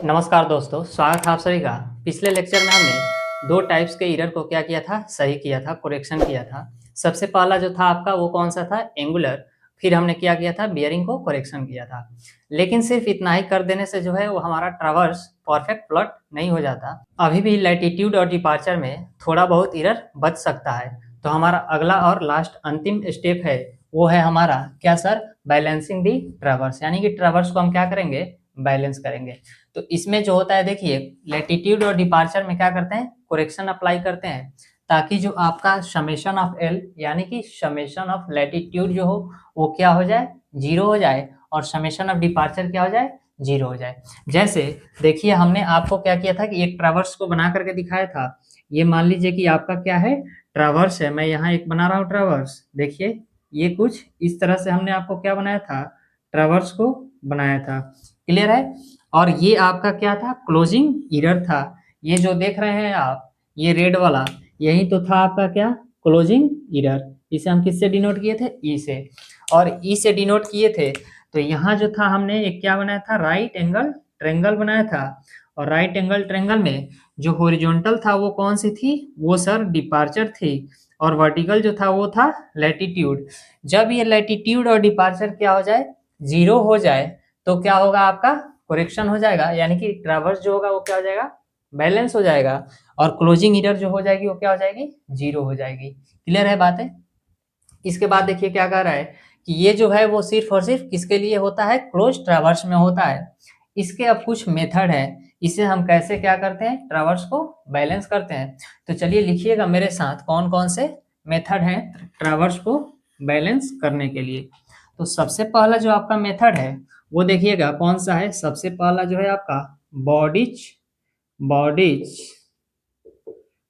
नमस्कार दोस्तों, स्वागत है आप सभी का। पिछले लेक्चर में हमने दो टाइप्स के एरर को क्या किया था, सही किया था, करेक्शन किया था। सबसे पहला जो था आपका वो कौन सा था, एंगुलर। फिर हमने क्या किया था, बियरिंग को करेक्शन किया था। लेकिन सिर्फ इतना ही कर देने से जो है वो हमारा ट्रावर्स परफेक्ट प्लॉट नहीं हो जाता। अभी भी लैटिट्यूड और डिपार्चर में थोड़ा बहुत एरर बच सकता है। तो हमारा अगला और लास्ट अंतिम स्टेप है, वो है हमारा क्या सर, बैलेंसिंग दी ट्रावर्स। यानी कि ट्रावर्स को हम क्या करेंगे, बैलेंस करेंगे। तो इसमें जो होता है देखिए, लैटिट्यूड और डिपार्चर में क्या करते हैं, करेक्शन अप्लाई करते हैं, ताकि जो आपका समेशन ऑफ एल यानी कि समेशन ऑफ लैटिट्यूड जो हो वो क्या हो जाए, जीरो हो जाए, और समेशन ऑफ डिपार्चर क्या हो जाए, जीरो हो जाए। जैसे देखिए, हमने आपको क्या किया था कि एक ट्रावर्स को बना करके दिखाया था। ये मान लीजिए कि आपका क्या है, ट्रावर्स है। मैं यहाँ एक बना रहा हूँ ट्रावर्स। देखिए, ये कुछ इस तरह से हमने आपको क्या बनाया था, ट्रावर्स को बनाया था। क्लियर है। और ये आपका क्या था, क्लोजिंग एरर था। ये जो देख रहे हैं आप, ये रेड वाला, यही तो था आपका क्या, क्लोजिंग एरर। इसे हम किससे डिनोट किए थे, ई से। और ई से डिनोट किए थे, तो यहाँ जो था हमने एक क्या बनाया था, राइट एंगल ट्रेंगल बनाया था। और राइट एंगल ट्रेंगल में जो हॉरिजॉन्टल था वो कौन सी थी, वो सर डिपार्चर थी। और वर्टिकल जो था वो था लैटिट्यूड। जब ये लैटिट्यूड और डिपार्चर क्या हो जाए, जीरो हो जाए, तो क्या होगा, आपका करेक्शन हो जाएगा। यानी कि ट्रावर्स जो होगा वो क्या हो जाएगा, बैलेंस हो जाएगा। और क्लोजिंग एरर जो हो जाएगी वो क्या हो जाएगी, जीरो हो जाएगी। क्लियर है बातें। इसके बाद देखिए क्या कह रहा है कि ये जो है वो सिर्फ और सिर्फ किसके लिए होता है, क्लोज ट्रावर्स में होता है। इसके अब कुछ मेथड है, इसे हम कैसे क्या करते हैं, ट्रावर्स को बैलेंस करते हैं। तो चलिए लिखिएगा मेरे साथ कौन कौन से मेथड हैं ट्रावर्स को बैलेंस करने के लिए। तो सबसे पहला जो आपका मेथड है वो देखिएगा कौन सा है। सबसे पहला जो है आपका बॉडिच बॉडिच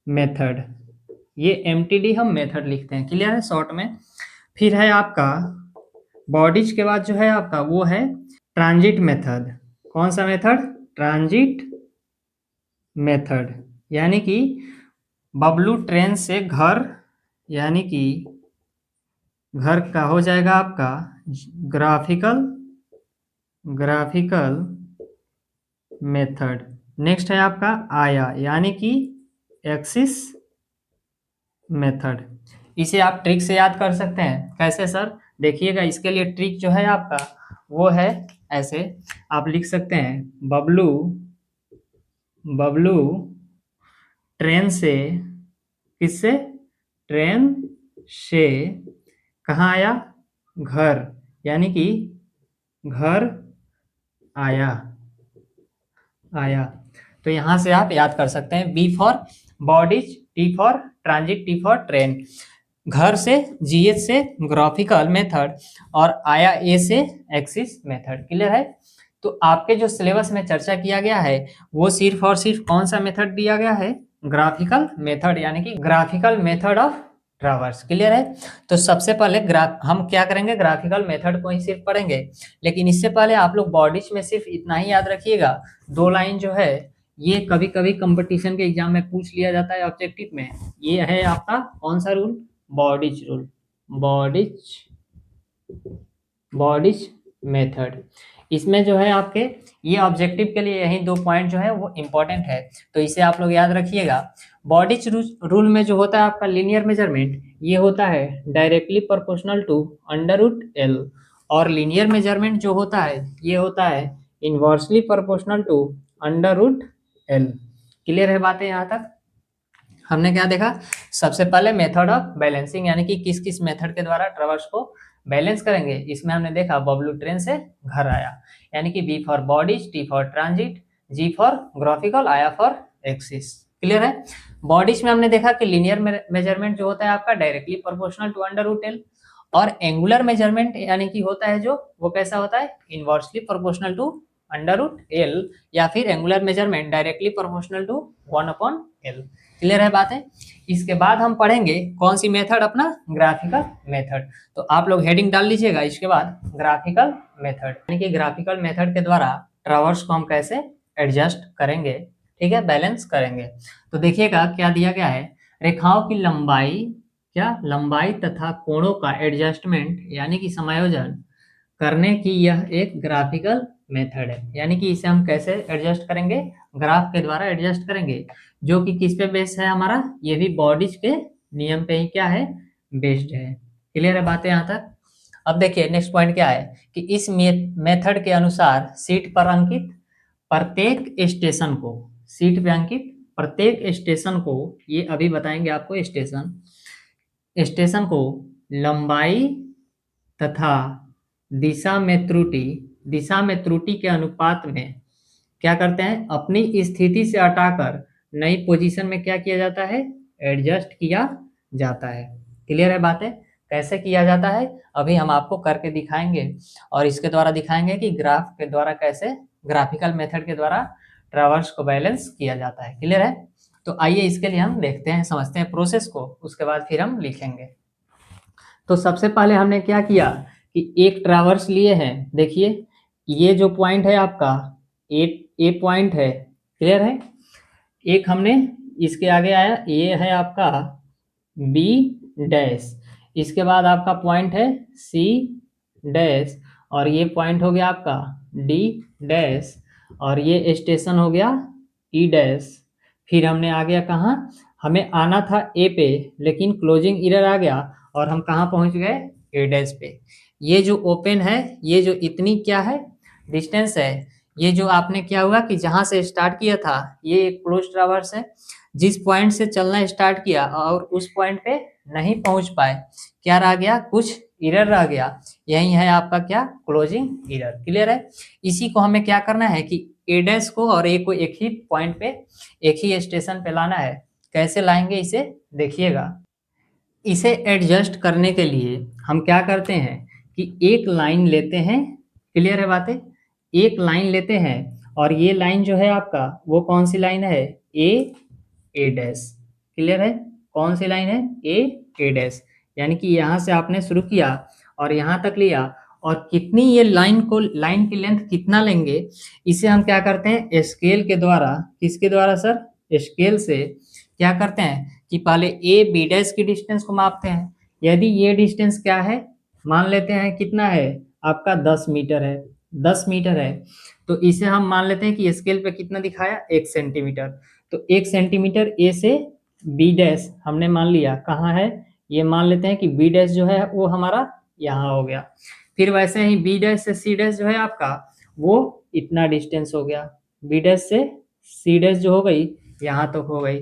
मेथड। ये एमटीडी हम मेथड लिखते हैं, क्लियर है शॉर्ट में। फिर है आपका बॉडीज के बाद जो है आपका वो है ट्रांजिट मेथड। कौन सा मेथड, ट्रांजिट मेथड। यानी कि बबलू ट्रेन से घर, यानी कि घर का हो जाएगा आपका ग्राफिकल ग्राफिकल मेथड। नेक्स्ट है आपका आया, यानी कि एक्सिस मेथड। इसे आप ट्रिक से याद कर सकते हैं। कैसे सर, देखिएगा इसके लिए ट्रिक जो है आपका वो है ऐसे, आप लिख सकते हैं बबलू बबलू ट्रेन से, किससे, ट्रेन से कहाँ आया, घर, यानी कि घर आया आया। तो यहां से आप याद कर सकते हैं, B for bodies, T for transit, T for train. घर से, जीएच से ग्राफिकल मेथड, और आया ए से एक्सिस मेथड। क्लियर है। तो आपके जो सिलेबस में चर्चा किया गया है वो सिर्फ और सिर्फ कौन सा मेथड दिया गया है, ग्राफिकल मेथड, यानी कि graphical method of traverse. Clear है। तो सबसे पहले हम क्या करेंगे, ग्राफिकल मेथड को ही सिर्फ पढ़ेंगे। लेकिन इससे पहले आप लोग बॉडीज में सिर्फ इतना ही याद रखिएगा, दो लाइन जो है ये कभी कभी कंपटीशन के एग्जाम में पूछ लिया जाता है ऑब्जेक्टिव में। ये है आपका कौन सा rule, bodies rule, bodies bodies method. इसमें जो है आपके ये ऑब्जेक्टिव के लिए यही दो पॉइंट जो है वो इंपॉर्टेंट है, तो इसे आप लोग याद रखिएगा। बॉडीज रूल में जो होता है आपका लीनियर मेजरमेंट, ये होता है directly proportional to under root L. और लीनियर मेजरमेंट जो होता है ये होता है inversely proportional to under root L. Clear है बातें यहाँ तक। हमने क्या देखा, सबसे पहले मेथड ऑफ बैलेंसिंग, यानी कि किस किस मेथड के द्वारा ट्रावर्स को बैलेंस करेंगे। इसमें हमने देखा बबलू ट्रेन से घर आया, यानी कि B for bodies, T for transit, G for graphical, आया फॉर एक्सिस। क्लियर है। बॉडीज में हमने देखा कि लीनियर मेजरमेंट जो होता है आपका directly proportional to under root L. और एंगुलर मेजरमेंट यानी कि होता है जो, वो कैसा होता है, inversely proportional to under root L, या फिर angular measurement directly proportional to 1/L। Clear है बातें। इसके बाद हम पढ़ेंगे कौन सी मेथड, अपना ग्राफिकल मेथड। तो आप लोग हेडिंग डाल लीजिएगा इसके बाद, ग्राफिकल मेथड, यानी कि ग्राफिकल मेथड के द्वारा ट्रावर्स को हम कैसे एडजस्ट करेंगे, ठीक है, बैलेंस करेंगे। तो देखिएगा क्या दिया गया है, रेखाओं की लंबाई, क्या लंबाई तथा कोणों का एडजस्टमेंट यानी कि समायोजन करने की यह एक ग्राफिकल मेथड है, यानी कि इसे हम कैसे एडजस्ट करेंगे, ग्राफ के द्वारा एडजस्ट करेंगे, जो कि किस पे बेस्ड है हमारा, ये भी बॉडीज के नियम पे ही क्या है, बेस्ड है। क्लियर है बातें यहाँ तक। अब देखिए नेक्स्ट पॉइंट क्या है कि इस मेथड के अनुसार सीट पर अंकित प्रत्येक स्टेशन को, सीट पे अंकित प्रत्येक स्टेशन को, ये अभी बताएंगे आपको, स्टेशन स्टेशन को लंबाई तथा दिशा में त्रुटि के अनुपात में क्या करते हैं, अपनी स्थिति से हटाकर नई पोजीशन में क्या किया जाता है, एडजस्ट किया जाता है। क्लियर है बातें, कैसे किया जाता है अभी हम आपको करके दिखाएंगे, और इसके द्वारा दिखाएंगे कि ग्राफ के द्वारा कैसे, ग्राफिकल मेथड के द्वारा ट्रावर्स को बैलेंस किया जाता है। क्लियर है, तो आइए इसके लिए हम देखते हैं, समझते हैं प्रोसेस को, उसके बाद फिर हम लिखेंगे। तो सबसे पहले हमने क्या किया कि एक ट्रावर्स लिए हैं, देखिए ये जो पॉइंट है आपका ए पॉइंट है, क्लियर है, एक हमने इसके आगे आया, ये है आपका बी डैश, इसके बाद आपका पॉइंट है सी डैश, और ये पॉइंट हो गया आपका डी डैश, और ये स्टेशन हो गया ई डैश। फिर हमने आ गया कहाँ, हमें आना था ए पे, लेकिन क्लोजिंग एरर आ गया और हम कहाँ पहुँच गए, ए डैश पे। ये जो ओपन है, ये जो इतनी क्या है, डिस्टेंस है, ये जो आपने क्या हुआ कि जहाँ से स्टार्ट किया था, ये एक क्लोज ट्रावर्स है, जिस पॉइंट से चलना स्टार्ट किया और उस पॉइंट पे नहीं पहुंच पाए, क्या रह गया, कुछ एरर रह गया, यही है आपका क्या, क्लोजिंग एरर। क्लियर है, इसी को हमें क्या करना है कि ए डैश को और ए को एक ही पॉइंट पे, एक ही स्टेशन पे लाना है। कैसे लाएंगे इसे देखिएगा। इसे एडजस्ट करने के लिए हम क्या करते हैं कि एक लाइन लेते हैं, क्लियर है बातें, एक लाइन लेते हैं, और ये लाइन जो है आपका वो कौन सी लाइन है, ए डैश। क्लियर है, कौन सी लाइन है, ए डैश, यानी कि यहाँ से आपने शुरू किया और यहाँ तक लिया, और कितनी ये लाइन को, लाइन की लेंथ कितना लेंगे, इसे हम क्या करते हैं स्केल के द्वारा, किसके द्वारा सर, स्केल से क्या करते हैं कि पहले ए बी डैश की डिस्टेंस को मापते हैं। यदि ये डिस्टेंस क्या है, मान लेते हैं कितना है आपका 10 मीटर है, 10 मीटर है, तो इसे हम मान लेते हैं कि स्केल पे कितना दिखाया, 1 सेंटीमीटर। तो 1 सेंटीमीटर ए से बी डैश हमने मान लिया कहाँ है, ये मान लेते हैं कि बी डैश जो है वो हमारा यहाँ हो गया। फिर वैसे ही बी डैश से सी डैश जो है आपका वो इतना डिस्टेंस हो गया, बी डैश से सी डैश जो हो गई यहाँ तक हो गई।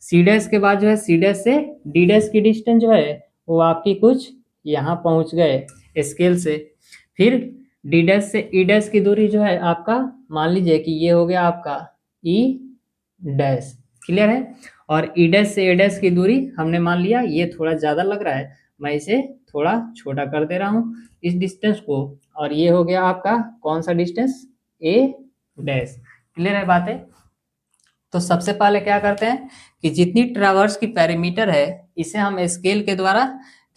सी डैश के बाद जो है सी डैश से डी डैश की डिस्टेंस जो है वो आपकी कुछ यहाँ पहुँच गए स्केल से। फिर डी डैश से ई डैश की दूरी जो है आपका, मान लीजिए कि ये हो गया आपका ई डैश। क्लियर है, और ई डैश से ए डैश की दूरी हमने मान लिया, ये थोड़ा ज़्यादा लग रहा है, मैं इसे थोड़ा छोटा कर दे रहा हूँ इस डिस्टेंस को, और ये हो गया आपका कौन सा डिस्टेंस, ए डैश। क्लियर है बातें। तो सबसे पहले क्या करते हैं कि जितनी ट्रावर्स की पैरामीटर है, इसे हम स्केल के द्वारा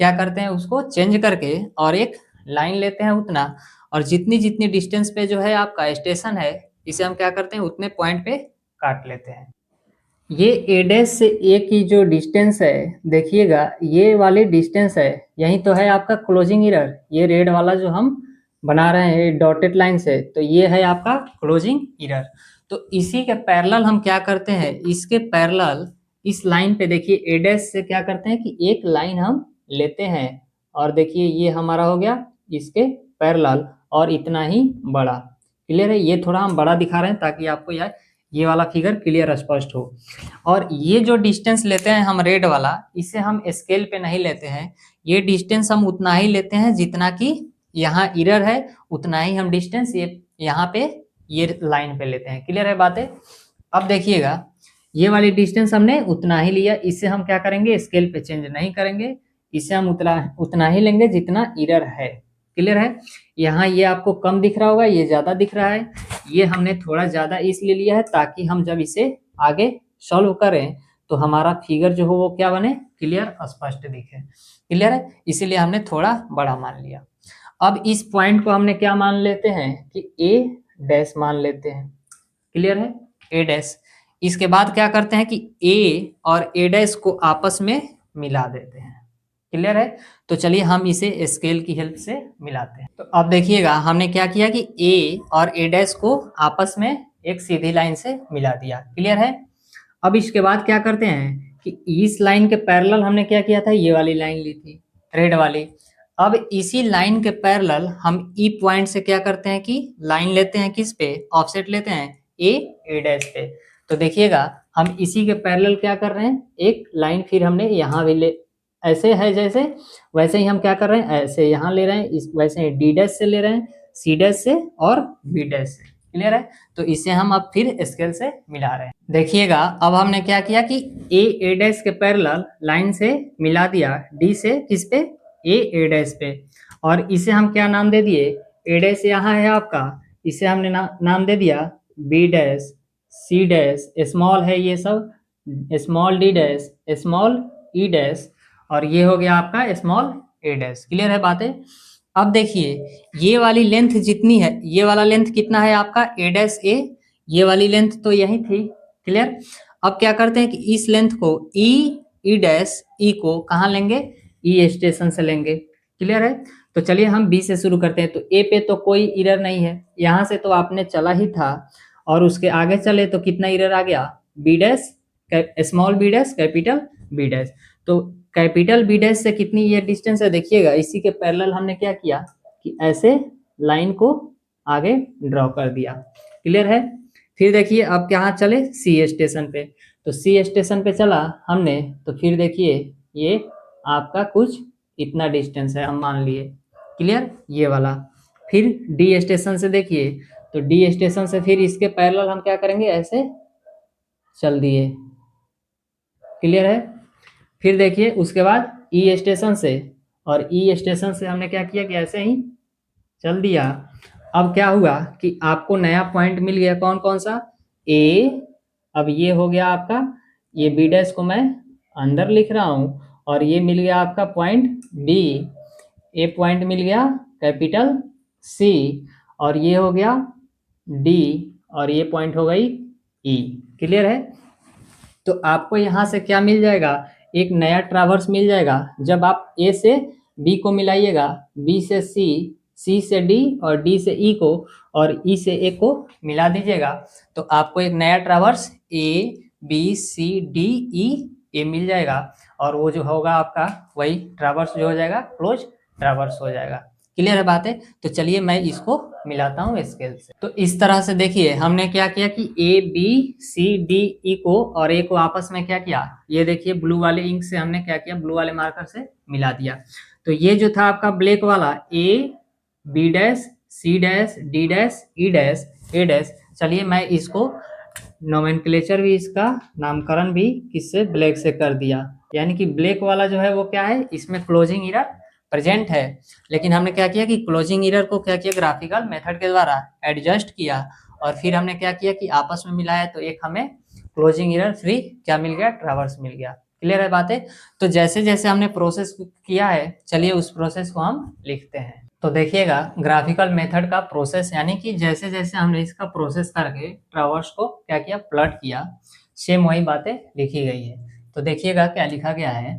क्या करते हैं, उसको चेंज करके और एक लाइन लेते हैं उतना, और जितनी जितनी डिस्टेंस पे जो है आपका स्टेशन है, इसे हम क्या करते हैं उतने पॉइंट पे काट लेते हैं। ये ए डैश से ए की जो डिस्टेंस है, देखिएगा ये वाली डिस्टेंस है, यही तो है आपका क्लोजिंग एरर, ये रेड वाला जो हम बना रहे हैं डॉटेड लाइन से, तो ये है आपका क्लोजिंग एरर। तो इसी के पैरेलल हम क्या करते हैं, इसके पैरेलल इस लाइन पे देखिए ए डैश से क्या करते हैं कि एक लाइन हम लेते हैं, और देखिए ये हमारा हो गया इसके पैरेलल और इतना ही बड़ा। क्लियर है, ये थोड़ा हम बड़ा दिखा रहे हैं ताकि आपको यार ये वाला फिगर क्लियर स्पष्ट हो। और ये जो डिस्टेंस लेते हैं हम रेड वाला, इसे हम स्केल पे नहीं लेते हैं, ये डिस्टेंस हम उतना ही लेते हैं जितना कि यहाँ एरर है, उतना ही हम डिस्टेंस ये यहाँ पे ये लाइन पे लेते हैं। क्लियर है बातें। अब देखिएगा ये वाली डिस्टेंस हमने उतना ही लिया, इसे हम क्या करेंगे स्केल पे चेंज नहीं करेंगे, इसे हम उतना ही लेंगे जितना एरर है। क्लियर है, यहाँ ये आपको कम दिख रहा होगा, ये ज्यादा दिख रहा है, ये हमने थोड़ा ज्यादा इसलिए लिया है ताकि हम जब इसे आगे सॉल्व करें तो हमारा फिगर जो हो वो क्या बने, क्लियर स्पष्ट दिखे। क्लियर है, इसीलिए हमने थोड़ा बड़ा मान लिया। अब इस पॉइंट को हमने क्या मान लेते हैं कि ए डैश मान लेते हैं। क्लियर है, ए डैश। इसके बाद क्या करते हैं कि ए और ए डैश को आपस में मिला देते हैं। क्लियर है। तो चलिए हम इसे स्केल की हेल्प से मिलाते हैं। तो अब देखिएगा हमने क्या किया कि ए और ए डैश को आपस में एक सीधी लाइन से मिला दिया। क्लियर है। अब इसके बाद क्या करते हैं कि इस लाइन के पैरेलल हमने क्या किया था, ये वाली लाइन ली थी रेड वाली। अब इसी लाइन के पैरेलल हम ई पॉइंट से क्या करते हैं कि लाइन लेते हैं, किस पे, ऑफसेट लेते हैं ए डैश पे। तो देखिएगा हम इसी के पैरेलल क्या कर रहे हैं, एक लाइन फिर हमने यहाँ भी ले, ऐसे है जैसे वैसे ही हम क्या कर रहे हैं, ऐसे यहाँ ले रहे हैं, इस वैसे ही डी डैश से ले रहे हैं, सी डैश से और बी डैश से। क्लियर है। तो इसे हम अब फिर स्केल से मिला रहे हैं। देखिएगा अब हमने क्या किया कि ए डैश के पैरेलल लाइन से मिला दिया डी से, किस पे, ए डैश पे। और इसे हम क्या नाम दे दिए, ए डैश यहाँ है आपका, इसे हमने नाम दे दिया B dash, C dash small है ये सब, small D dash, small E dash, और ये हो गया आपका स्मॉल ए डैश। क्लियर है बातें। अब देखिए ये वाली लेंथ जितनी है, ये वाला लेंथ कितना है आपका ए डैश ए, ये वाली लेंथ तो यही थी। क्लियर। अब क्या करते हैं कि इस लेंथ को ई डैश ई को कहाँ लेंगे, ई स्टेशन से लेंगे। क्लियर है। तो चलिए हम बी से शुरू करते हैं। तो ए पे तो कोई इरर नहीं है, यहाँ से तो आपने चला ही था, और उसके आगे चले तो कितना इरर आ गया, B dash, small B dash, capital B dash. तो कैपिटल बी डैश से कितनी ये डिस्टेंस है, देखिएगा इसी के पैरेलल हमने क्या किया कि ऐसे लाइन को आगे ड्रॉ कर दिया। क्लियर है। फिर देखिए अब कहाँ चले, सी स्टेशन पे। तो सी स्टेशन पे चला हमने, तो फिर देखिए ये आपका कुछ इतना डिस्टेंस है हम मान लिए। क्लियर, ये वाला। फिर डी स्टेशन से देखिए, तो डी स्टेशन से फिर इसके पैरेलल हम क्या करेंगे, ऐसे चल दिए। क्लियर है। फिर देखिए उसके बाद ई स्टेशन से, और ई स्टेशन से हमने क्या किया कि ऐसे ही चल दिया। अब क्या हुआ कि आपको नया पॉइंट मिल गया, कौन कौन सा, ए, अब ये हो गया आपका, ये बी डैश को मैं अंदर लिख रहा हूँ, और ये मिल गया आपका पॉइंट बी, ए पॉइंट मिल गया कैपिटल सी, और ये हो गया डी, और ये पॉइंट हो गई ई। क्लियर है। तो आपको यहाँ से क्या मिल जाएगा, एक नया ट्रावर्स मिल जाएगा। जब आप ए से बी को मिलाइएगा, बी से सी से डी, और डी से ई को, और ई से ए को मिला दीजिएगा, तो आपको एक नया traverse A B C D E A मिल जाएगा। और वो जो होगा आपका वही ट्रावर्स जो हो जाएगा, क्लोज ट्रावर्स हो जाएगा। क्लियर है बात है। तो चलिए मैं इसको मिलाता हूँ स्केल से। तो इस तरह से देखिए हमने क्या किया कि ए बी सी डी ई को और ए को आपस में क्या किया, ये देखिए ब्लू वाले इंक से हमने क्या किया, ब्लू वाले मार्कर से मिला दिया। तो ये जो था आपका ब्लैक वाला, A B dash C dash D dash E dash A dash. चलिए मैं इसको नोमेनक्लेचर भी, इसका नामकरण भी किससे, ब्लैक से कर दिया। यानी कि ब्लैक वाला जो है वो क्या है, इसमें क्लोजिंग इरर प्रेजेंट है। लेकिन हमने क्या किया कि क्लोजिंग इरर को क्या किया, ग्राफिकल मेथड के द्वारा एडजस्ट किया, और फिर हमने क्या किया कि आपस में मिलाया, तो एक हमें क्लोजिंग इरर फ्री क्या मिल गया, ट्रावर्स मिल गया। क्लियर है बातें। तो जैसे जैसे हमने प्रोसेस किया है, चलिए उस प्रोसेस को हम लिखते हैं। तो देखिएगा ग्राफिकल मेथड का प्रोसेस, यानी कि जैसे जैसे हमने इसका प्रोसेस करके ट्रावर्स को क्या किया, प्लॉट किया, सेम वही बातें लिखी गई है। तो देखिएगा क्या लिखा गया है,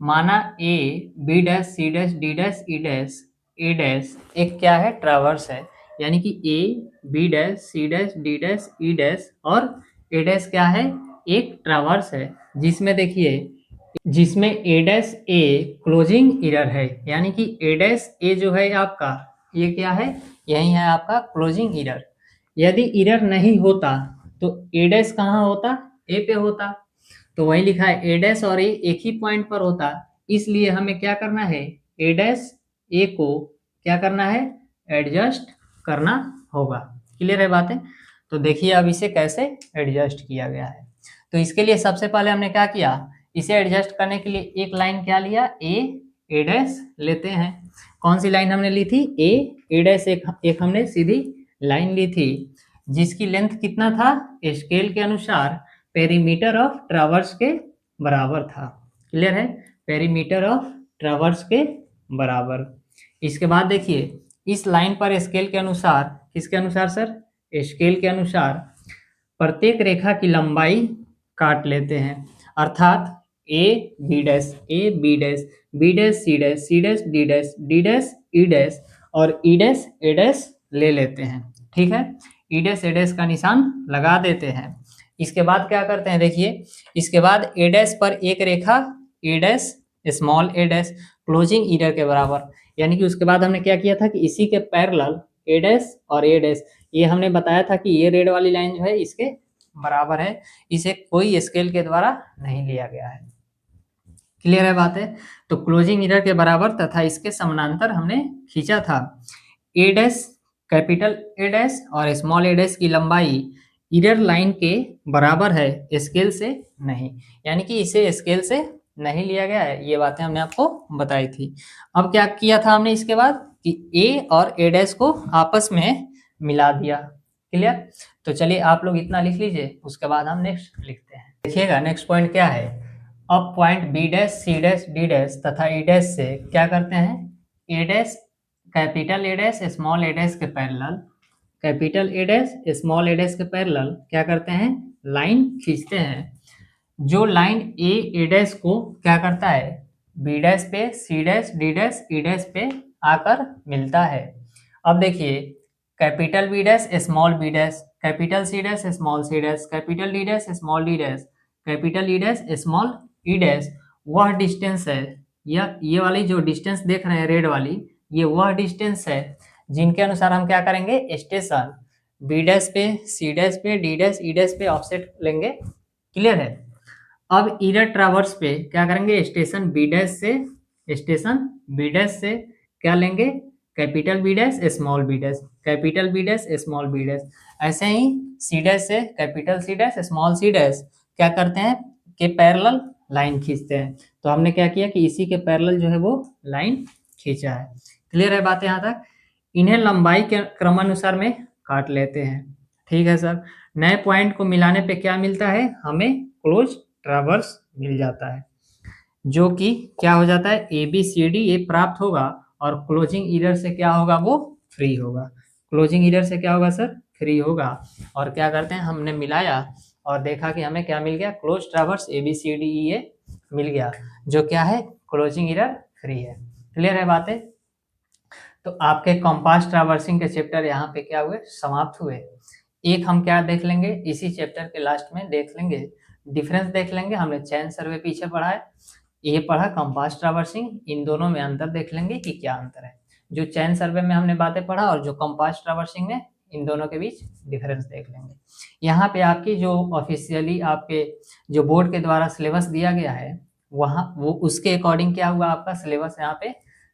माना A B dash C dash D dash E dash A dash एक क्या है, ट्रावर्स है। यानी कि A B dash C dash D dash E dash और ए डैश क्या है, एक ट्रावर्स है, जिसमें देखिए, जिसमें ए डैश ए क्लोजिंग इरर है। यानी कि ए डैश ए जो है आपका, ये क्या है, यही है आपका क्लोजिंग इरर। यदि इरर नहीं होता तो ए डैश कहाँ होता, ए पे होता। तो वही लिखा है ए डैश और ए एक ही पॉइंट पर होता, इसलिए हमें क्या करना है, ए डैश ए को क्या करना है, एडजस्ट करना होगा। क्लियर है बातें। तो देखिए अब इसे कैसे एडजस्ट किया गया है। तो इसके लिए सबसे पहले हमने क्या किया, इसे एडजस्ट करने के लिए एक लाइन क्या लिया, ए डैश लेते हैं। कौन सी लाइन हमने ली थी, ए डैश एक हमने सीधी लाइन ली थी, जिसकी लेंथ कितना था, स्केल के अनुसार पेरीमीटर ऑफ ट्रावर्स के बराबर था। क्लियर है, पेरीमीटर ऑफ ट्रावर्स के बराबर। इसके बाद देखिए इस लाइन पर स्केल के अनुसार, किसके अनुसार सर, स्केल के अनुसार प्रत्येक रेखा की लंबाई काट लेते हैं। अर्थात A B dash B dash C dash, C dash D dash, D dash E dash और ई डैश ए डैश ले लेते हैं। ठीक है, ई डैश ए डैश का निशान लगा देते हैं। इसके बाद क्या करते हैं, देखिए इसके बाद ए डैश पर एक रेखा ए dash small A dash closing error के बराबर, यानी कि उसके बाद हमने क्या किया था कि इसी के पैरेलल ए डैश और ए डैश, ये हमने बताया था कि ये रेड वाली लाइन जो है इसके बराबर है, इसे कोई स्केल के द्वारा नहीं लिया गया है। क्लियर है बात है? तो क्लोजिंग ईरर के बराबर तथा इसके समानांतर हमने खींचा था। ए डैश, कैपिटल ए डैश और स्मॉल ए डैश की लंबाई ईरर लाइन के बराबर है, स्केल से नहीं, यानी कि इसे स्केल से नहीं लिया गया है। ये बातें हमने आपको बताई थी। अब क्या किया था हमने इसके बाद कि ए और ए डैश को आपस में मिला दिया। क्लियर? तो चलिए आप लोग इतना लिख लीजिए, उसके बाद हम नेक्स्ट लिखते हैं। देखिएगा नेक्स्ट पॉइंट क्या है। अब point B dash C dash D dash तथा ई डैश से क्या करते हैं, A dash capital A dash small A dash के parallel, capital A dash small A dash के पैरेलल क्या करते हैं, लाइन खींचते हैं। जो लाइन ए डैश को क्या करता है, बी डैश पे C dash D dash E dash पे आकर मिलता है। अब देखिए capital B dash small B dash, capital C dash small C dash, capital D dash small D dash, capital E dash small E dash, वह distance है, या ये वाली जो डिस्टेंस देख रहे हैं रेड वाली, ये वह डिस्टेंस है जिनके अनुसार हम क्या करेंगे, स्टेशन बी डैश पे सी डैश पे डी डैश ई डैश पे ऑफसेट लेंगे। क्लियर है? अब ईरर ट्रैवर्स पे क्या करेंगे, स्टेशन बी डैश से क्या लेंगे, capital B dash small B dash, capital B dash small B dash. ऐसे ही सी डैश से capital C dash small C dash क्या करते हैं कि पैरेलल लाइन खींचते हैं। तो हमने क्या किया कि इसी के पैरेलल जो है वो लाइन खींचा है। क्लियर है बात यहाँ तक? इन्हें लंबाई के क्रमानुसार में काट लेते हैं। ठीक है सर। नए पॉइंट को मिलाने पे क्या मिलता है, हमें क्लोज ट्रैवर्स मिल जाता है, जो कि क्या हो जाता है, ए बी सी डी ये प्राप्त होगा और क्लोजिंग ईरर से क्या होगा, वो फ्री होगा। क्लोजिंग ईरर से क्या होगा सर, फ्री होगा। और क्या करते हैं, हमने मिलाया और देखा कि हमें क्या मिल गया, close traverse A B C D E A मिल गया, जो क्या है, क्लोजिंग ईरर फ्री है। क्लियर है बातें? तो आपके कंपास ट्रैवर्सिंग के चैप्टर यहाँ पे क्या हुए, समाप्त हुए। एक हम क्या देख लेंगे, इसी चैप्टर के लास्ट में देख लेंगे, डिफरेंस देख लेंगे। हमने चैन सर्वे पीछे पढ़ा है, ये पढ़ा कंपास ट्रैवर्सिंग, इन दोनों में अंतर देख लेंगे कि क्या अंतर है। जो चैन सर्वे में हमने बातें पढ़ा और जो कंपास ट्रैवर्सिंग में, इन दोनों के बीच डिफरेंस देख लेंगे। यहाँ पे आपकी जो ऑफिशियली आपके जो बोर्ड के द्वारा सिलेबस दिया गया है, वहाँ वो उसके अकॉर्डिंग क्या हुआ, आपका सिलेबस यहाँ पे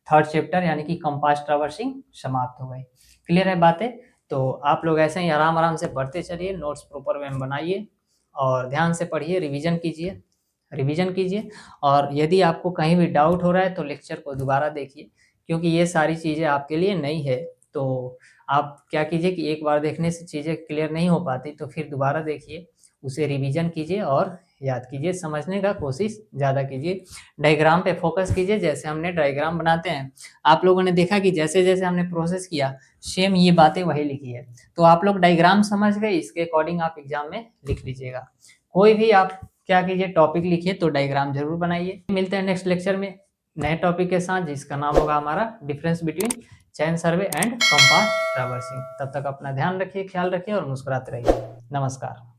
थर्ड चैप्टर यानी कि कंपास ट्रैवर्सिंग समाप्त हो गई। क्लियर है बातें? तो आप लोग ऐसे ही आराम आराम से पढ़ते चलिए, नोट्स प्रॉपर वे में बनाइए और ध्यान से पढ़िए, रिवीजन कीजिए। और यदि आपको कहीं भी डाउट हो रहा है तो लेक्चर को दोबारा देखिए, क्योंकि ये सारी चीज़ें आपके लिए नई है। तो आप क्या कीजिए कि एक बार देखने से चीज़ें क्लियर नहीं हो पाती तो फिर दोबारा देखिए, उसे रिवीजन कीजिए और याद कीजिए, समझने का कोशिश ज़्यादा कीजिए। डायग्राम पे फोकस कीजिए, जैसे हमने डायग्राम बनाते हैं, आप लोगों ने देखा कि जैसे जैसे हमने प्रोसेस किया सेम ये बातें वही लिखी है। तो आप लोग डायग्राम समझ गए, इसके अकॉर्डिंग आप एग्जाम में लिख लीजिएगा। कोई भी आप क्या कीजिए, टॉपिक लिखिए तो डायग्राम जरूर बनाइए। मिलते हैं नेक्स्ट लेक्चर में नए टॉपिक के साथ, जिसका नाम होगा हमारा difference between chain survey and compass traversing. तब तक अपना ध्यान रखिए, ख्याल रखिए और मुस्कुराते रहिए। नमस्कार।